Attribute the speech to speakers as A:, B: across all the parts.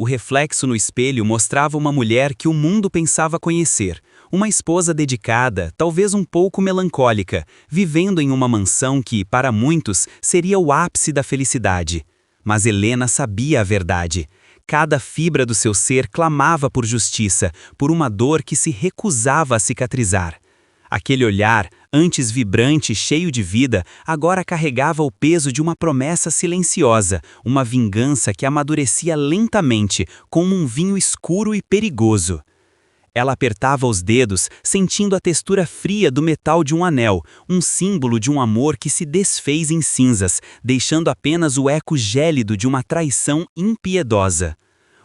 A: O reflexo no espelho mostrava uma mulher que o mundo pensava conhecer, uma esposa dedicada, talvez um pouco melancólica, vivendo em uma mansão que, para muitos, seria o ápice da felicidade. Mas Helena sabia a verdade. Cada fibra do seu ser clamava por justiça, por uma dor que se recusava a cicatrizar. Aquele olhar, antes vibrante e cheio de vida, agora carregava o peso de uma promessa silenciosa, uma vingança que amadurecia lentamente, como um vinho escuro e perigoso. Ela apertava os dedos, sentindo a textura fria do metal de um anel, um símbolo de um amor que se desfez em cinzas, deixando apenas o eco gélido de uma traição impiedosa.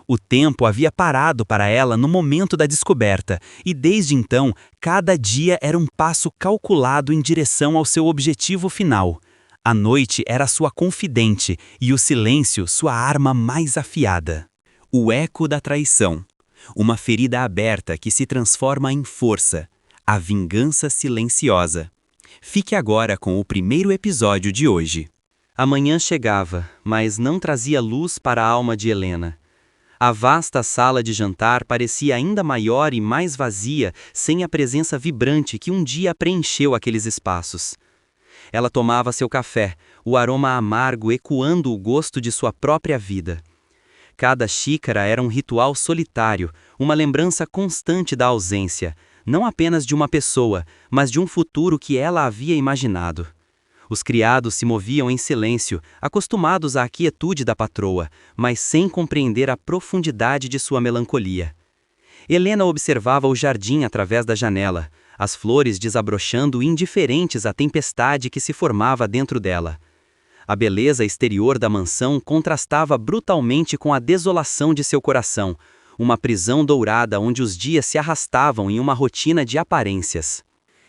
A: O tempo havia parado para ela no momento da descoberta, e desde então, cada dia era um passo calculado em direção ao seu objetivo final. A noite era sua confidente, e o silêncio sua arma mais afiada. O eco da traição. Uma ferida aberta que se transforma em força. A vingança silenciosa. Fique agora com o primeiro episódio de hoje. A manhã chegava, mas não trazia luz para a alma de Helena. A vasta sala de jantar parecia ainda maior e mais vazia, sem a presença vibrante que um dia preencheu aqueles espaços. Ela tomava seu café, o aroma amargo ecoando o gosto de sua própria vida. Cada xícara era um ritual solitário, uma lembrança constante da ausência, não apenas de uma pessoa, mas de um futuro que ela havia imaginado. Os criados se moviam em silêncio, acostumados à quietude da patroa, mas sem compreender a profundidade de sua melancolia. Helena observava o jardim através da janela, as flores desabrochando indiferentes à tempestade que se formava dentro dela. A beleza exterior da mansão contrastava brutalmente com a desolação de seu coração, uma prisão dourada onde os dias se arrastavam em uma rotina de aparências.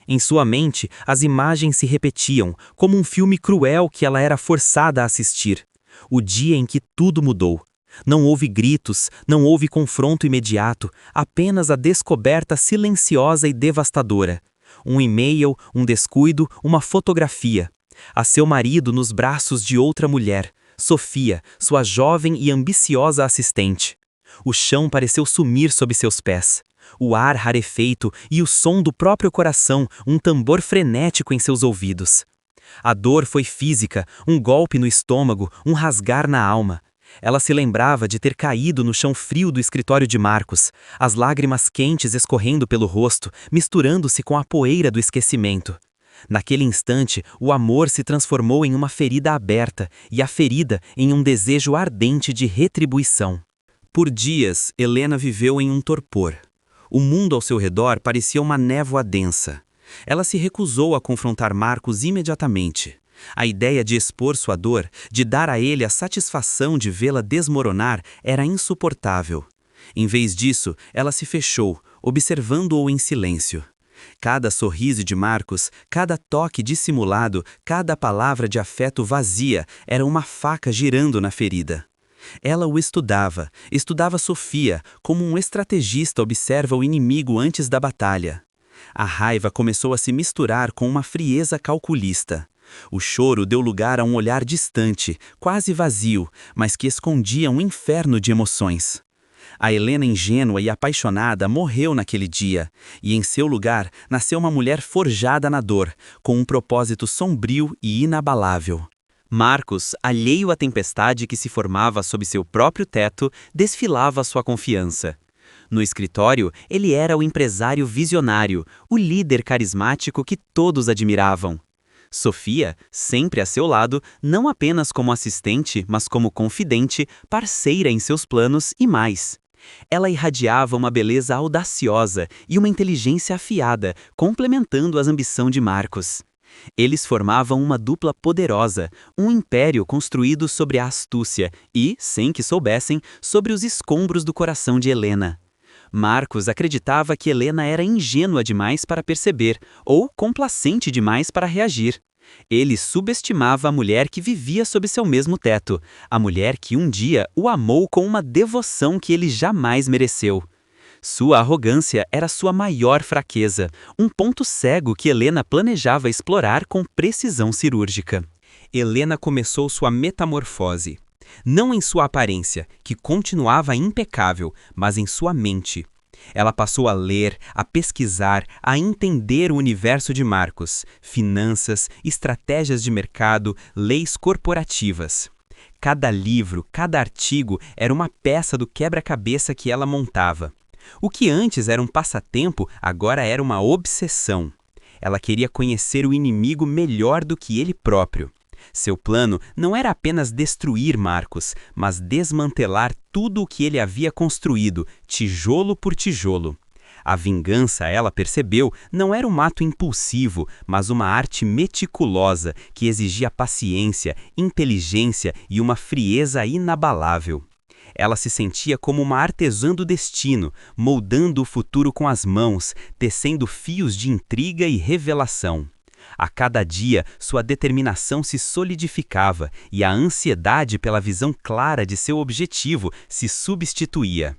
A: Em sua mente, as imagens se repetiam, como um filme cruel que ela era forçada a assistir. O dia em que tudo mudou. Não houve gritos, não houve confronto imediato, apenas a descoberta silenciosa e devastadora. Um e-mail, um descuido, uma fotografia. A seu marido nos braços de outra mulher, Sofia, sua jovem e ambiciosa assistente. O chão pareceu sumir sob seus pés. O ar rarefeito e o som do próprio coração, um tambor frenético em seus ouvidos. A dor foi física, um golpe no estômago, um rasgar na alma. Ela se lembrava de ter caído no chão frio do escritório de Marcos, as lágrimas quentes escorrendo pelo rosto, misturando-se com a poeira do esquecimento. Naquele instante, o amor se transformou em uma ferida aberta e a ferida em um desejo ardente de retribuição. Por dias, Helena viveu em um torpor. O mundo ao seu redor parecia uma névoa densa. Ela se recusou a confrontar Marcos imediatamente. A ideia de expor sua dor, de dar a ele a satisfação de vê-la desmoronar, era insuportável. Em vez disso, ela se fechou, observando-o em silêncio. Cada sorriso de Marcos, cada toque dissimulado, cada palavra de afeto vazia, era uma faca girando na ferida. Ela o estudava Sofia, como um estrategista observa o inimigo antes da batalha. A raiva começou a se misturar com uma frieza calculista. O choro deu lugar a um olhar distante, quase vazio, mas que escondia um inferno de emoções. A Helena ingênua e apaixonada morreu naquele dia, e em seu lugar nasceu uma mulher forjada na dor, com um propósito sombrio e inabalável. Marcos, alheio à tempestade que se formava sob seu próprio teto, desfilava sua confiança. No escritório, ele era o empresário visionário, o líder carismático que todos admiravam. Sofia, sempre a seu lado, não apenas como assistente, mas como confidente, parceira em seus planos e mais. Ela irradiava uma beleza audaciosa e uma inteligência afiada, complementando as ambições de Marcos. Eles formavam uma dupla poderosa, um império construído sobre a astúcia e, sem que soubessem, sobre os escombros do coração de Helena. Marcos acreditava que Helena era ingênua demais para perceber, ou complacente demais para reagir. Ele subestimava a mulher que vivia sob seu mesmo teto, a mulher que um dia o amou com uma devoção que ele jamais mereceu. Sua arrogância era sua maior fraqueza, um ponto cego que Helena planejava explorar com precisão cirúrgica. Helena começou sua metamorfose. Não em sua aparência, que continuava impecável, mas em sua mente. Ela passou a ler, a pesquisar, a entender o universo de Marcos, finanças, estratégias de mercado, leis corporativas. Cada livro, cada artigo era uma peça do quebra-cabeça que ela montava. O que antes era um passatempo, agora era uma obsessão. Ela queria conhecer o inimigo melhor do que ele próprio. Seu plano não era apenas destruir Marcos, mas desmantelar tudo o que ele havia construído, tijolo por tijolo. A vingança, ela percebeu, não era um ato impulsivo, mas uma arte meticulosa que exigia paciência, inteligência e uma frieza inabalável. Ela se sentia como uma artesã do destino, moldando o futuro com as mãos, tecendo fios de intriga e revelação. A cada dia, sua determinação se solidificava e a ansiedade pela visão clara de seu objetivo se substituía.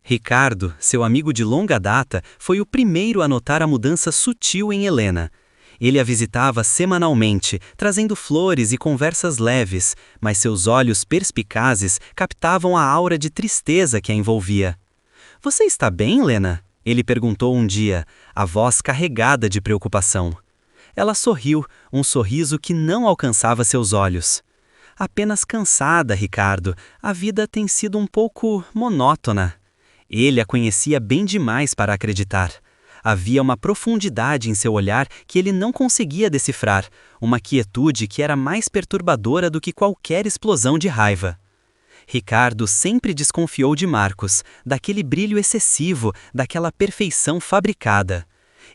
A: Ricardo, seu amigo de longa data, foi o primeiro a notar a mudança sutil em Helena. Ele a visitava semanalmente, trazendo flores e conversas leves, mas seus olhos perspicazes captavam a aura de tristeza que a envolvia. "Você está bem, Helena?" ele perguntou um dia, a voz carregada de preocupação. Ela sorriu, um sorriso que não alcançava seus olhos. "Apenas cansada, Ricardo. A vida tem sido um pouco monótona." Ele a conhecia bem demais para acreditar. Havia uma profundidade em seu olhar que ele não conseguia decifrar, uma quietude que era mais perturbadora do que qualquer explosão de raiva. Ricardo sempre desconfiou de Marcos, daquele brilho excessivo, daquela perfeição fabricada.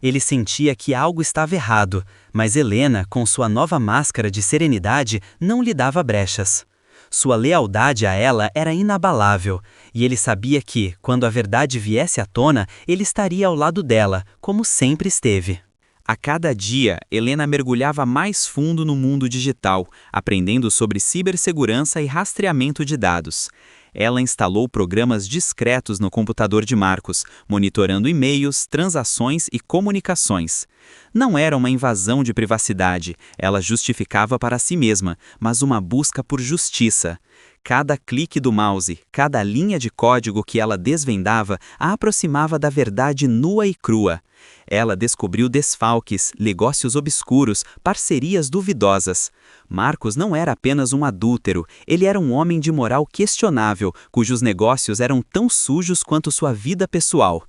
A: Ele sentia que algo estava errado, mas Helena, com sua nova máscara de serenidade, não lhe dava brechas. Sua lealdade a ela era inabalável, e ele sabia que, quando a verdade viesse à tona, ele estaria ao lado dela, como sempre esteve. A cada dia, Helena mergulhava mais fundo no mundo digital, aprendendo sobre cibersegurança e rastreamento de dados. Ela instalou programas discretos no computador de Marcos, monitorando e-mails, transações e comunicações. Não era uma invasão de privacidade, ela justificava para si mesma, mas uma busca por justiça. Cada clique do mouse, cada linha de código que ela desvendava a aproximava da verdade nua e crua. Ela descobriu desfalques, negócios obscuros, parcerias duvidosas. Marcos não era apenas um adúltero, ele era um homem de moral questionável, cujos negócios eram tão sujos quanto sua vida pessoal.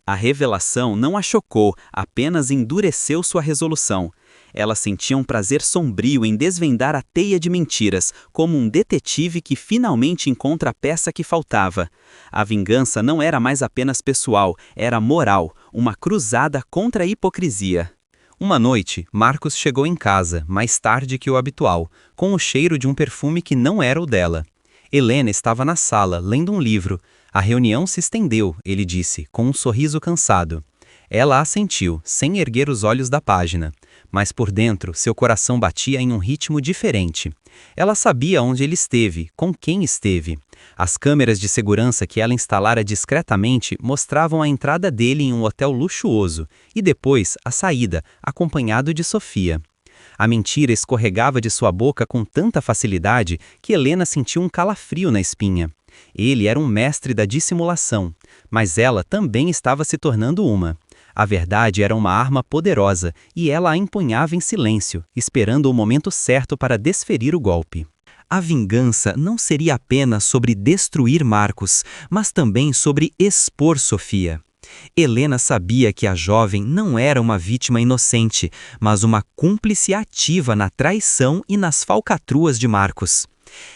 A: A revelação não a chocou, apenas endureceu sua resolução. Ela sentia um prazer sombrio em desvendar a teia de mentiras, como um detetive que finalmente encontra a peça que faltava. A vingança não era mais apenas pessoal, era moral, uma cruzada contra a hipocrisia. Uma noite, Marcos chegou em casa, mais tarde que o habitual, com o cheiro de um perfume que não era o dela. Helena estava na sala, lendo um livro. A reunião se estendeu, ele disse, com um sorriso cansado. Ela assentiu, sem erguer os olhos da página. Mas por dentro, seu coração batia em um ritmo diferente. Ela sabia onde ele esteve, com quem esteve. As câmeras de segurança que ela instalara discretamente mostravam a entrada dele em um hotel luxuoso, e depois a saída, acompanhado de Sofia. A mentira escorregava de sua boca com tanta facilidade que Helena sentiu um calafrio na espinha. Ele era um mestre da dissimulação, mas ela também estava se tornando uma. A verdade era uma arma poderosa e ela a empunhava em silêncio, esperando o momento certo para desferir o golpe. A vingança não seria apenas sobre destruir Marcos, mas também sobre expor Sofia. Helena sabia que a jovem não era uma vítima inocente, mas uma cúmplice ativa na traição e nas falcatruas de Marcos.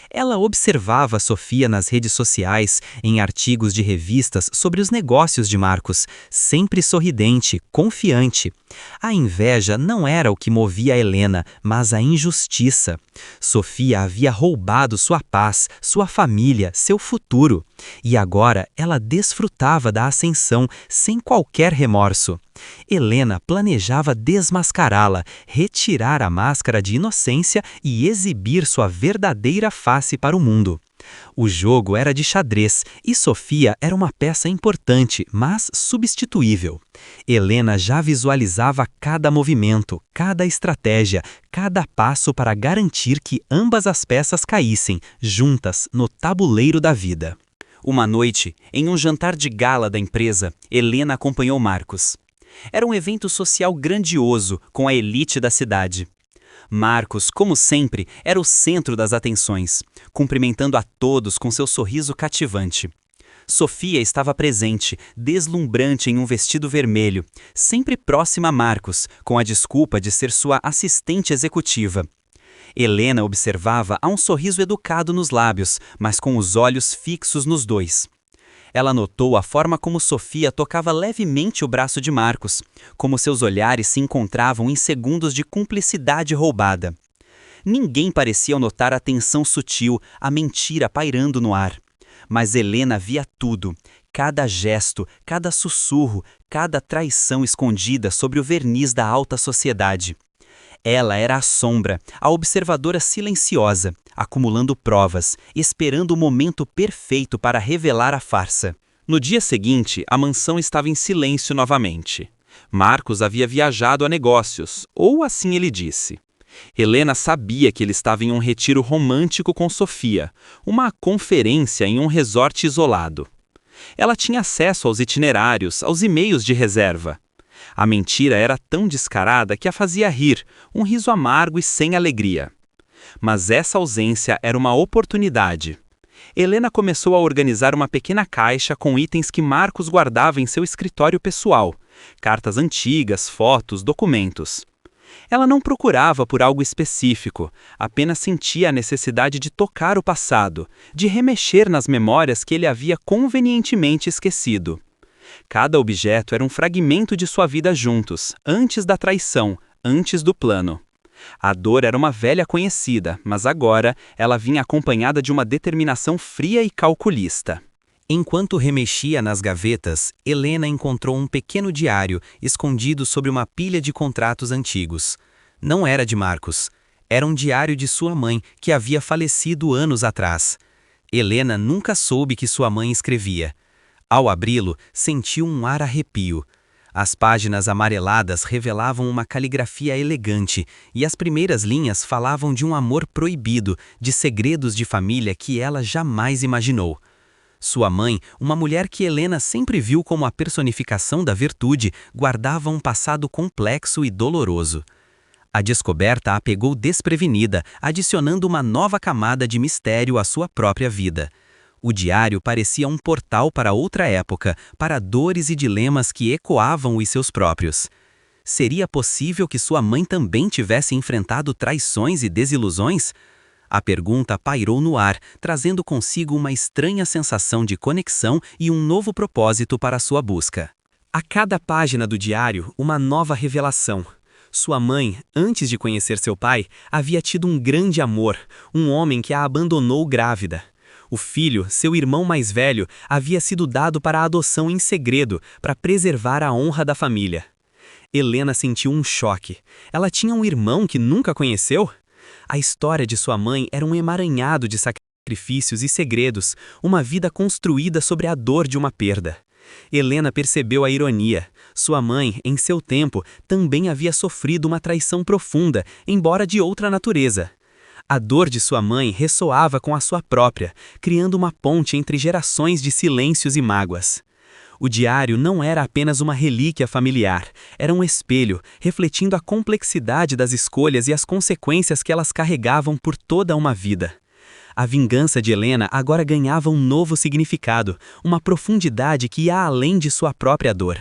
A: Ela observava Sofia nas redes sociais, em artigos de revistas sobre os negócios de Marcos, sempre sorridente, confiante. A inveja não era o que movia Helena, mas a injustiça. Sofia havia roubado sua paz, sua família, seu futuro. E agora ela desfrutava da ascensão sem qualquer remorso. Helena planejava desmascará-la, retirar a máscara de inocência e exibir sua verdadeira face para o mundo. O jogo era de xadrez e Sofia era uma peça importante, mas substituível. Helena já visualizava cada movimento, cada estratégia, cada passo para garantir que ambas as peças caíssem, juntas, no tabuleiro da vida. Uma noite, em um jantar de gala da empresa, Helena acompanhou Marcos. Era um evento social grandioso, com a elite da cidade. Marcos, como sempre, era o centro das atenções, cumprimentando a todos com seu sorriso cativante. Sofia estava presente, deslumbrante em um vestido vermelho, sempre próxima a Marcos, com a desculpa de ser sua assistente executiva. Helena observava a um sorriso educado nos lábios, mas com os olhos fixos nos dois. Ela notou a forma como Sofia tocava levemente o braço de Marcos, como seus olhares se encontravam em segundos de cumplicidade roubada. Ninguém parecia notar a tensão sutil, a mentira pairando no ar. Mas Helena via tudo, cada gesto, cada sussurro, cada traição escondida sobre o verniz da alta sociedade. Ela era a sombra, a observadora silenciosa, acumulando provas, esperando o momento perfeito para revelar a farsa. No dia seguinte, a mansão estava em silêncio novamente. Marcos havia viajado a negócios, ou assim ele disse. Helena sabia que ele estava em um retiro romântico com Sofia, uma conferência em um resort isolado. Ela tinha acesso aos itinerários, aos e-mails de reserva. A mentira era tão descarada que a fazia rir, um riso amargo e sem alegria. Mas essa ausência era uma oportunidade. Helena começou a organizar uma pequena caixa com itens que Marcos guardava em seu escritório pessoal, cartas antigas, fotos, documentos. Ela não procurava por algo específico, apenas sentia a necessidade de tocar o passado, de remexer nas memórias que ele havia convenientemente esquecido. Cada objeto era um fragmento de sua vida juntos, antes da traição, antes do plano. A dor era uma velha conhecida, mas agora ela vinha acompanhada de uma determinação fria e calculista. Enquanto remexia nas gavetas, Helena encontrou um pequeno diário escondido sobre uma pilha de contratos antigos. Não era de Marcos. Era um diário de sua mãe, que havia falecido anos atrás. Helena nunca soube que sua mãe escrevia. Ao abri-lo, sentiu um ar arrepio. As páginas amareladas revelavam uma caligrafia elegante, e as primeiras linhas falavam de um amor proibido, de segredos de família que ela jamais imaginou. Sua mãe, uma mulher que Helena sempre viu como a personificação da virtude, guardava um passado complexo e doloroso. A descoberta a pegou desprevenida, adicionando uma nova camada de mistério à sua própria vida. O diário parecia um portal para outra época, para dores e dilemas que ecoavam os seus próprios. Seria possível que sua mãe também tivesse enfrentado traições e desilusões? A pergunta pairou no ar, trazendo consigo uma estranha sensação de conexão e um novo propósito para sua busca. A cada página do diário, uma nova revelação. Sua mãe, antes de conhecer seu pai, havia tido um grande amor, um homem que a abandonou grávida. O filho, seu irmão mais velho, havia sido dado para a adoção em segredo, para preservar a honra da família. Helena sentiu um choque. Ela tinha um irmão que nunca conheceu? A história de sua mãe era um emaranhado de sacrifícios e segredos, uma vida construída sobre a dor de uma perda. Helena percebeu a ironia. Sua mãe, em seu tempo, também havia sofrido uma traição profunda, embora de outra natureza. A dor de sua mãe ressoava com a sua própria, criando uma ponte entre gerações de silêncios e mágoas. O diário não era apenas uma relíquia familiar, era um espelho, refletindo a complexidade das escolhas e as consequências que elas carregavam por toda uma vida. A vingança de Helena agora ganhava um novo significado, uma profundidade que ia além de sua própria dor.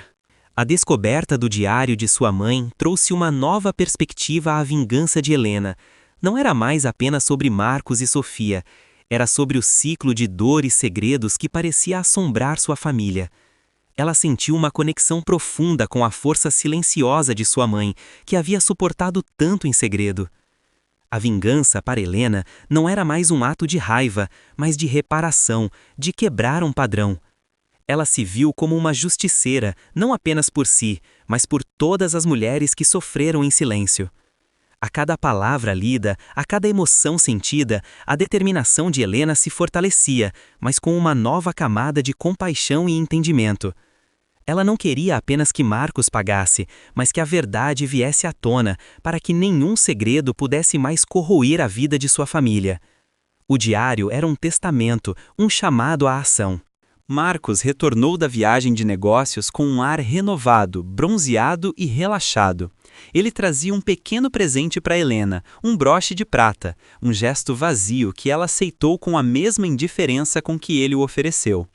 A: A descoberta do diário de sua mãe trouxe uma nova perspectiva à vingança de Helena. Não era mais apenas sobre Marcos e Sofia, era sobre o ciclo de dor e segredos que parecia assombrar sua família. Ela sentiu uma conexão profunda com a força silenciosa de sua mãe, que havia suportado tanto em segredo. A vingança para Helena não era mais um ato de raiva, mas de reparação, de quebrar um padrão. Ela se viu como uma justiceira, não apenas por si, mas por todas as mulheres que sofreram em silêncio.
B: A cada palavra lida, a cada emoção sentida, a determinação de Helena se fortalecia, mas com uma nova camada de compaixão e entendimento. Ela não queria apenas que Marcos pagasse, mas que a verdade viesse à tona, para que nenhum segredo pudesse mais corroer a vida de sua família. O diário era um testamento, um chamado à ação.
A: Marcos retornou da viagem de negócios com um ar renovado, bronzeado e relaxado. Ele trazia um pequeno presente para Helena, um broche de prata, um gesto vazio que ela aceitou com a mesma indiferença com que ele o ofereceu.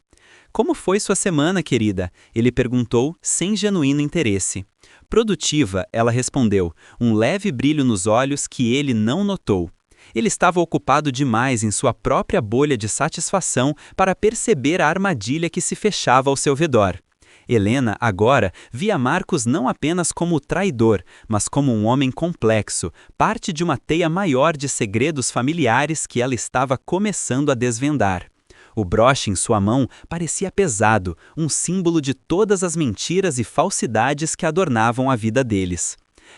A: "Como foi sua semana, querida?" ele perguntou, sem genuíno interesse. "Produtiva", ela respondeu, um leve brilho nos olhos que ele não notou. Ele estava ocupado demais em sua própria bolha de satisfação para perceber a armadilha que se fechava ao seu redor. Helena, agora, via Marcos não apenas como o traidor, mas como um homem complexo, parte de uma teia maior de segredos familiares que ela estava começando a desvendar. O broche em sua mão parecia pesado, um símbolo de todas as mentiras e falsidades que adornavam a vida deles.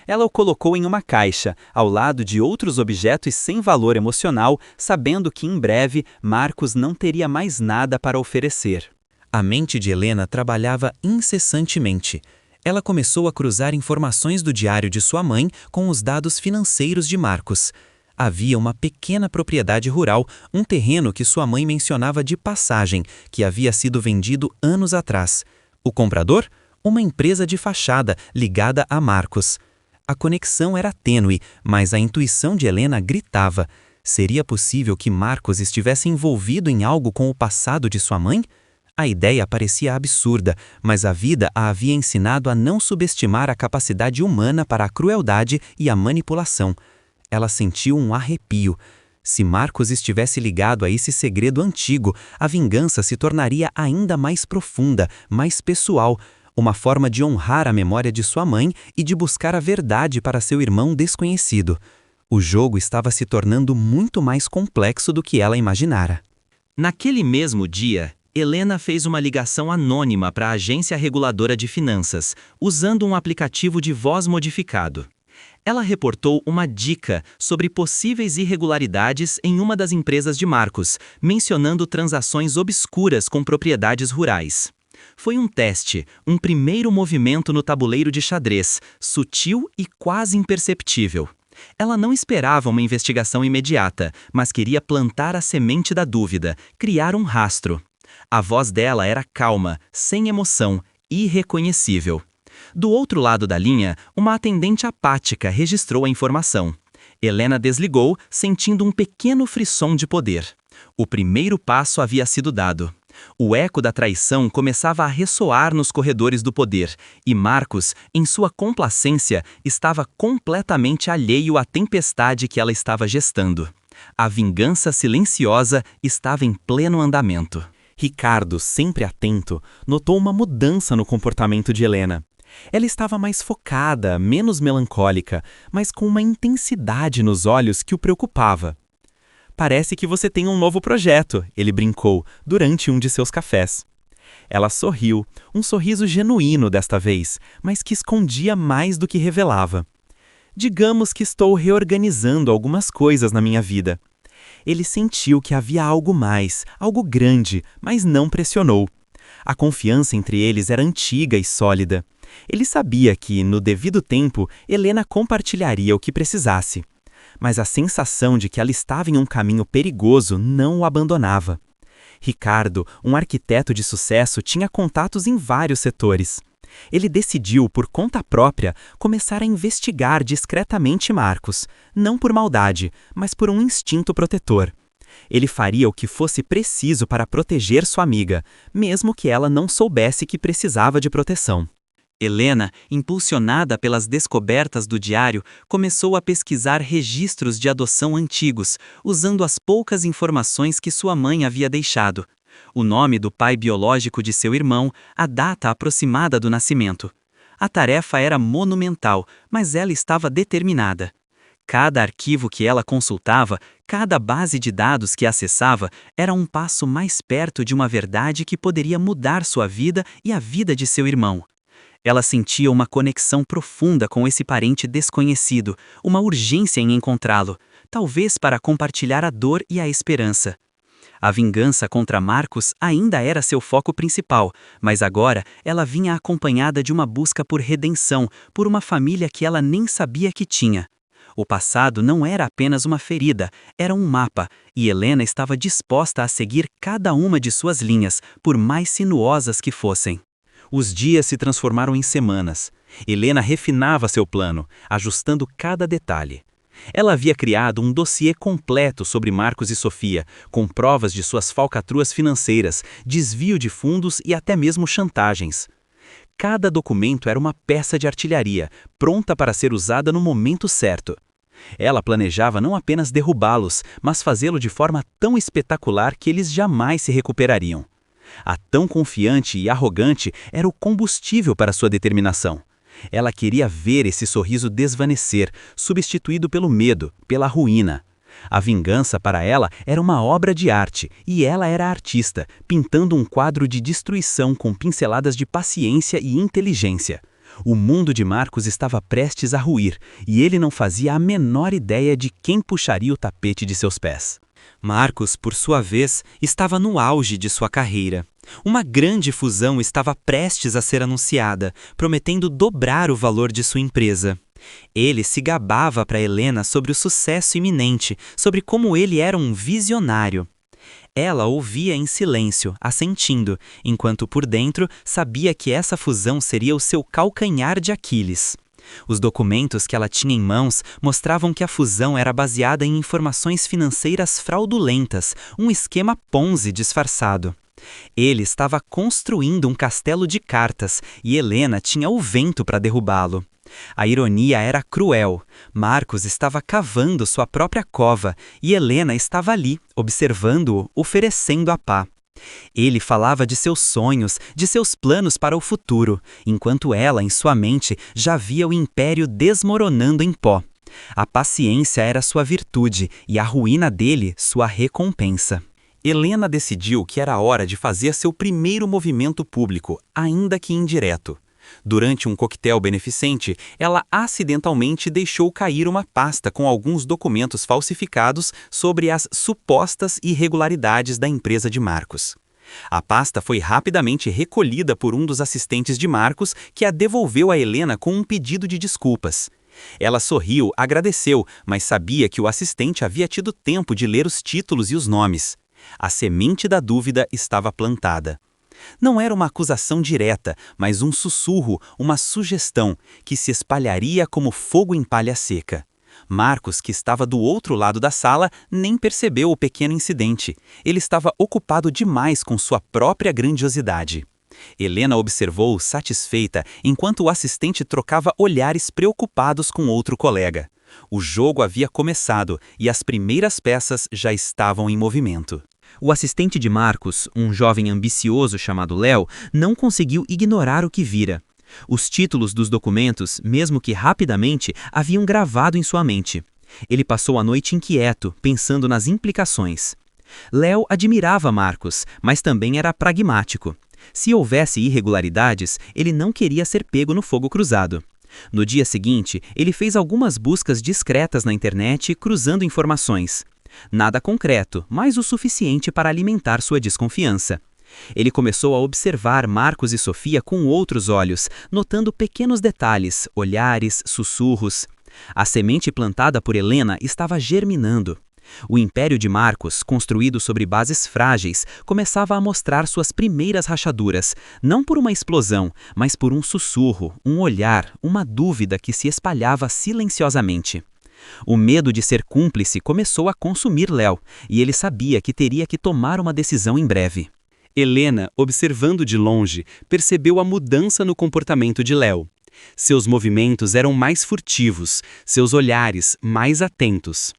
A: Ela o colocou em uma caixa, ao lado de outros objetos sem valor emocional, sabendo que em breve Marcos não teria mais nada para oferecer.
B: A mente de Helena trabalhava incessantemente. Ela começou a cruzar informações do diário de sua mãe com os dados financeiros de Marcos. Havia uma pequena propriedade rural, um terreno que sua mãe mencionava de passagem, que havia sido vendido anos atrás. O comprador? Uma empresa de fachada ligada a Marcos. A conexão era tênue, mas a intuição de Helena gritava. Seria possível que Marcos estivesse envolvido em algo com o passado de sua mãe? A ideia parecia absurda, mas a vida a havia ensinado a não subestimar a capacidade humana para a crueldade e a manipulação. Ela sentiu um arrepio. Se Marcos estivesse ligado a esse segredo antigo, a vingança se tornaria ainda mais profunda, mais pessoal, uma forma de honrar a memória de sua mãe e de buscar a verdade para seu irmão desconhecido. O jogo estava se tornando muito mais complexo do que ela imaginara. Naquele mesmo dia, Helena fez uma ligação anônima para a agência reguladora de finanças, usando um aplicativo de voz modificado. Ela reportou uma dica sobre possíveis irregularidades em uma das empresas de Marcos, mencionando transações obscuras com propriedades rurais. Foi um teste, um primeiro movimento no tabuleiro de xadrez, sutil e quase imperceptível. Ela não esperava uma investigação imediata, mas queria plantar a semente da dúvida, criar um rastro. A voz dela era calma, sem emoção, irreconhecível. Do outro lado da linha, uma atendente apática registrou a informação. Helena desligou, sentindo um pequeno frisson de poder. O primeiro passo havia sido dado. O eco da traição começava a ressoar nos corredores do poder, e Marcos, em sua complacência, estava completamente alheio à tempestade que ela estava gestando. A vingança silenciosa estava em pleno andamento.
A: Ricardo, sempre atento, notou uma mudança no comportamento de Helena. Ela estava mais focada, menos melancólica, mas com uma intensidade nos olhos que o preocupava. "Parece que você tem um novo projeto", ele brincou, durante um de seus cafés. Ela sorriu, um sorriso genuíno desta vez, mas que escondia mais do que revelava. "Digamos que estou reorganizando algumas coisas na minha vida." Ele sentiu que havia algo mais, algo grande, mas não pressionou. A confiança entre eles era antiga e sólida. Ele sabia que, no devido tempo, Helena compartilharia o que precisasse. Mas a sensação de que ela estava em um caminho perigoso não o abandonava. Ricardo, um arquiteto de sucesso, tinha contatos em vários setores. Ele decidiu, por conta própria, começar a investigar discretamente Marcos, não por maldade, mas por um instinto protetor. Ele faria o que fosse preciso para proteger sua amiga, mesmo que ela não soubesse que precisava de proteção. Helena, impulsionada pelas descobertas do diário, começou a pesquisar registros de adoção antigos, usando as poucas informações que sua mãe havia deixado. O nome do pai biológico de seu irmão, a data aproximada do nascimento. A tarefa era monumental, mas ela estava determinada. Cada arquivo que ela consultava, cada base de dados que acessava, era um passo mais perto de uma verdade que poderia mudar sua vida e a vida de seu irmão.
B: Ela sentia uma conexão profunda com esse parente desconhecido, uma urgência em encontrá-lo, talvez para compartilhar a dor e a esperança. A vingança contra Marcos ainda era seu foco principal, mas agora ela vinha acompanhada de uma busca por redenção, por uma família que ela nem sabia que tinha. O passado não era apenas uma ferida, era um mapa, e Helena estava disposta a seguir cada uma de suas linhas, por mais sinuosas que fossem.
A: Os dias se transformaram em semanas. Helena refinava seu plano, ajustando cada detalhe. Ela havia criado um dossiê completo sobre Marcos e Sofia, com provas de suas falcatruas financeiras, desvio de fundos e até mesmo chantagens. Cada documento era uma peça de artilharia, pronta para ser usada no momento certo. Ela planejava não apenas derrubá-los, mas fazê-lo de forma tão espetacular que eles jamais se recuperariam. A tão confiante e arrogante era o combustível para sua determinação. Ela queria ver esse sorriso desvanecer, substituído pelo medo, pela ruína. A vingança para ela era uma obra de arte, e ela era a artista, pintando um quadro de destruição com pinceladas de paciência e inteligência. O mundo de Marcos estava prestes a ruir, e ele não fazia a menor ideia de quem puxaria o tapete de seus pés.
B: Marcos, por sua vez, estava no auge de sua carreira. Uma grande fusão estava prestes a ser anunciada, prometendo dobrar o valor de sua empresa. Ele se gabava para Helena sobre o sucesso iminente, sobre como ele era um visionário. Ela ouvia em silêncio, assentindo, enquanto por dentro sabia que essa fusão seria o seu calcanhar de Aquiles. Os documentos que ela tinha em mãos mostravam que a fusão era baseada em informações financeiras fraudulentas, um esquema Ponzi disfarçado. Ele estava construindo um castelo de cartas e Helena tinha o vento para derrubá-lo. A ironia era cruel. Marcos estava cavando sua própria cova e Helena estava ali, observando-o, oferecendo a pá. Ele falava de seus sonhos, de seus planos para o futuro, enquanto ela, em sua mente, já via o império desmoronando em pó. A paciência era sua virtude e a ruína dele sua recompensa.
A: Helena decidiu que era hora de fazer seu primeiro movimento público, ainda que indireto. Durante um coquetel beneficente, ela acidentalmente deixou cair uma pasta com alguns documentos falsificados sobre as supostas irregularidades da empresa de Marcos. A pasta foi rapidamente recolhida por um dos assistentes de Marcos, que a devolveu a Helena com um pedido de desculpas. Ela sorriu, agradeceu, mas sabia que o assistente havia tido tempo de ler os títulos e os nomes. A semente da dúvida estava plantada. Não era uma acusação direta, mas um sussurro, uma sugestão, que se espalharia como fogo em palha seca. Marcos, que estava do outro lado da sala, nem percebeu o pequeno incidente. Ele estava ocupado demais com sua própria grandiosidade. Helena observou, satisfeita, enquanto o assistente trocava olhares preocupados com outro colega. O jogo havia começado e as primeiras peças já estavam em movimento.
B: O assistente de Marcos, um jovem ambicioso chamado Léo, não conseguiu ignorar o que vira. Os títulos dos documentos, mesmo que rapidamente, haviam gravado em sua mente. Ele passou a noite inquieto, pensando nas implicações. Léo admirava Marcos, mas também era pragmático. Se houvesse irregularidades, ele não queria ser pego no fogo cruzado. No dia seguinte, ele fez algumas buscas discretas na internet, cruzando informações. Nada concreto, mas o suficiente para alimentar sua desconfiança. Ele começou a observar Marcos e Sofia com outros olhos, notando pequenos detalhes, olhares, sussurros. A semente plantada por Helena estava germinando. O império de Marcos, construído sobre bases frágeis, começava a mostrar suas primeiras rachaduras, não por uma explosão, mas por um sussurro, um olhar, uma dúvida que se espalhava silenciosamente. O medo de ser cúmplice começou a consumir Léo, e ele sabia que teria que tomar uma decisão em breve.
A: Helena, observando de longe, percebeu a mudança no comportamento de Léo. Seus movimentos eram mais furtivos, seus olhares mais atentos.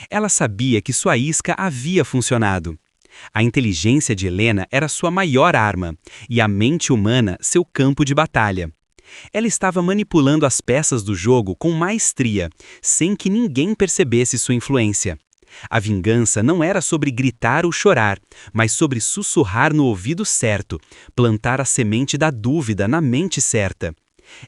A: Ela sabia que sua isca havia funcionado. A inteligência de Helena era sua maior arma, e a mente humana seu campo de batalha. Ela estava manipulando as peças do jogo com maestria, sem que ninguém percebesse sua influência. A vingança não era sobre gritar ou chorar, mas sobre sussurrar no ouvido certo, plantar a semente da dúvida na mente certa.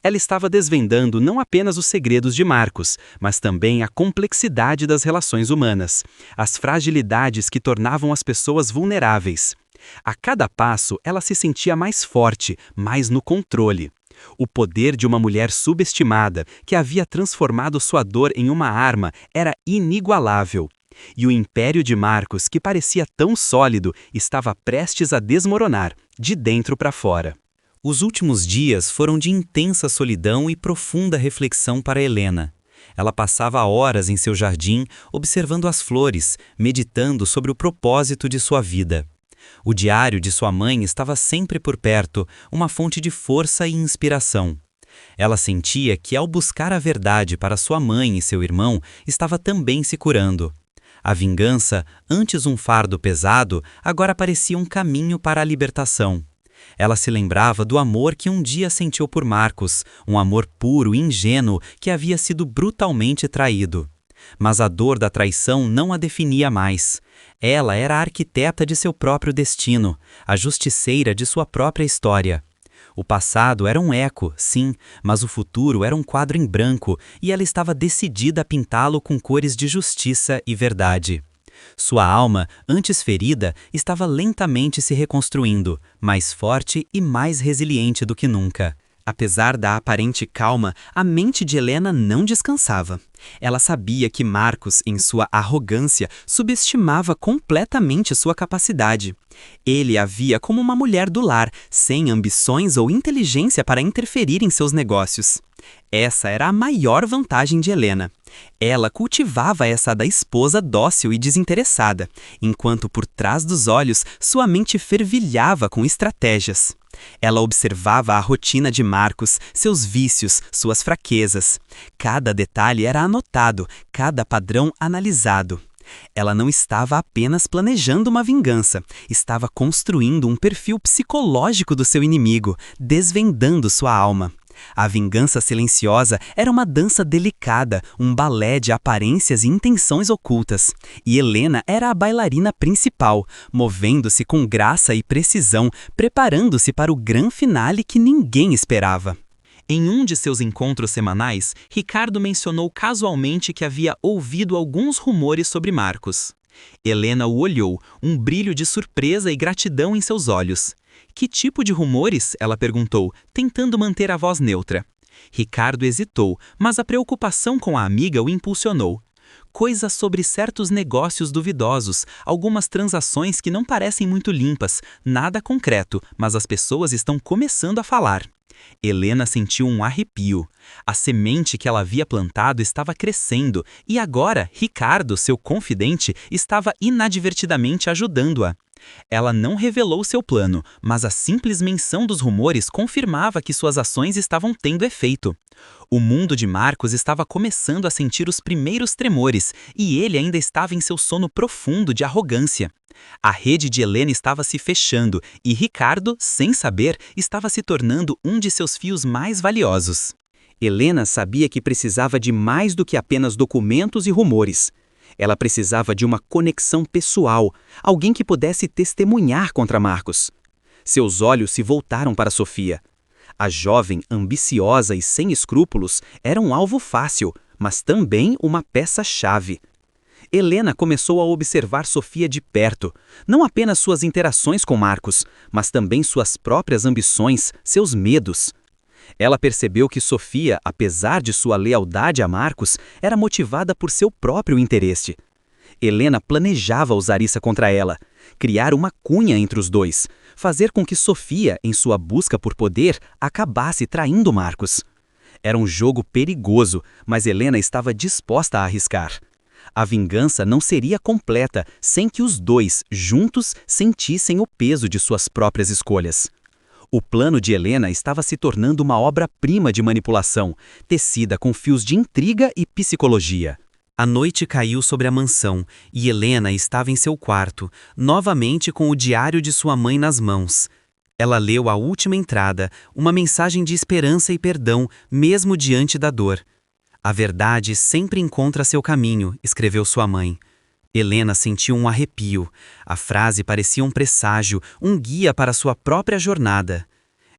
A: Ela estava desvendando não apenas os segredos de Marcos, mas também a complexidade das relações humanas, as fragilidades que tornavam as pessoas vulneráveis. A cada passo, ela se sentia mais forte, mais no controle. O poder de uma mulher subestimada, que havia transformado sua dor em uma arma, era inigualável. E o império de Marcos, que parecia tão sólido, estava prestes a desmoronar, de dentro para fora.
B: Os últimos dias foram de intensa solidão e profunda reflexão para Helena. Ela passava horas em seu jardim, observando as flores, meditando sobre o propósito de sua vida. O diário de sua mãe estava sempre por perto, uma fonte de força e inspiração. Ela sentia que, ao buscar a verdade para sua mãe e seu irmão, estava também se curando. A vingança, antes um fardo pesado, agora parecia um caminho para a libertação. Ela se lembrava do amor que um dia sentiu por Marcos, um amor puro e ingênuo que havia sido brutalmente traído. Mas a dor da traição não a definia mais. Ela era a arquiteta de seu próprio destino, a justiceira de sua própria história. O passado era um eco, sim, mas o futuro era um quadro em branco e ela estava decidida a pintá-lo com cores de justiça e verdade. Sua alma, antes ferida, estava lentamente se reconstruindo, mais forte e mais resiliente do que nunca. Apesar da aparente calma, a mente de Helena não descansava. Ela sabia que Marcos, em sua arrogância, subestimava completamente sua capacidade. Ele a via como uma mulher do lar, sem ambições ou inteligência para interferir em seus negócios. Essa era a maior vantagem de Helena. Ela cultivava essa da esposa dócil e desinteressada, enquanto por trás dos olhos sua mente fervilhava com estratégias. Ela observava a rotina de Marcos, seus vícios, suas fraquezas. Cada detalhe era anotado, cada padrão analisado. Ela não estava apenas planejando uma vingança, estava construindo um perfil psicológico do seu inimigo, desvendando sua alma. A vingança silenciosa era uma dança delicada, um balé de aparências e intenções ocultas. E Helena era a bailarina principal, movendo-se com graça e precisão, preparando-se para o grande finale que ninguém esperava. Em um de seus encontros semanais, Ricardo mencionou casualmente que havia ouvido alguns rumores sobre Marcos. Helena o olhou, um brilho de surpresa e gratidão em seus olhos. Que tipo de rumores? Ela perguntou, tentando manter a voz neutra. Ricardo hesitou, mas a preocupação com a amiga o impulsionou. Coisas sobre certos negócios duvidosos, algumas transações que não parecem muito limpas, nada concreto, mas as pessoas estão começando a falar. Helena sentiu um arrepio. A semente que ela havia plantado estava crescendo e agora Ricardo, seu confidente, estava inadvertidamente ajudando-a. Ela não revelou seu plano, mas a simples menção dos rumores confirmava que suas ações estavam tendo efeito. O mundo de Marcos estava começando a sentir os primeiros tremores e ele ainda estava em seu sono profundo de arrogância. A rede de Helena estava se fechando e Ricardo, sem saber, estava se tornando um de seus fios mais valiosos. Helena sabia que precisava de mais do que apenas documentos e rumores. Ela precisava de uma conexão pessoal, alguém que pudesse testemunhar contra Marcos. Seus olhos se voltaram para Sofia. A jovem, ambiciosa e sem escrúpulos, era um alvo fácil, mas também uma peça-chave. Helena começou a observar Sofia de perto, não apenas suas interações com Marcos, mas também suas próprias ambições, seus medos. Ela percebeu que Sofia, apesar de sua lealdade a Marcos, era motivada por seu próprio interesse. Helena planejava usar isso contra ela, criar uma cunha entre os dois, fazer com que Sofia, em sua busca por poder, acabasse traindo Marcos. Era um jogo perigoso, mas Helena estava disposta a arriscar. A vingança não seria completa sem que os dois, juntos, sentissem o peso de suas próprias escolhas. O plano de Helena estava se tornando uma obra-prima de manipulação, tecida com fios de intriga e psicologia. A noite caiu sobre a mansão e Helena estava em seu quarto, novamente com o diário de sua mãe nas mãos. Ela leu a última entrada, uma mensagem de esperança e perdão, mesmo diante da dor. A verdade sempre encontra seu caminho, escreveu sua mãe. Helena sentiu um arrepio. A frase parecia um presságio, um guia para sua própria jornada.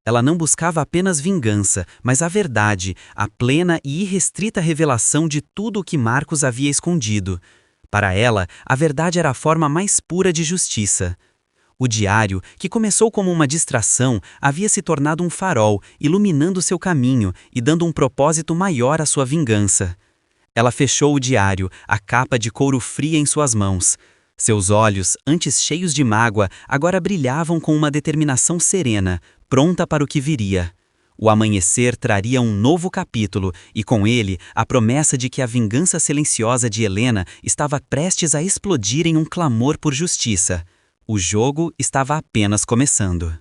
A: Ela não buscava apenas vingança, mas a verdade, a plena e irrestrita revelação de tudo o que Marcos havia escondido. Para ela, a verdade era a forma mais pura de justiça. O diário, que começou como uma distração, havia se tornado um farol, iluminando seu caminho e dando um propósito maior à sua vingança. Ela fechou o diário, a capa de couro fria em suas mãos. Seus olhos, antes cheios de mágoa, agora brilhavam com uma determinação serena, pronta para o que viria. O amanhecer traria um novo capítulo, e com ele a promessa de que a vingança silenciosa de Helena estava prestes a explodir em um clamor por justiça. O jogo estava apenas começando.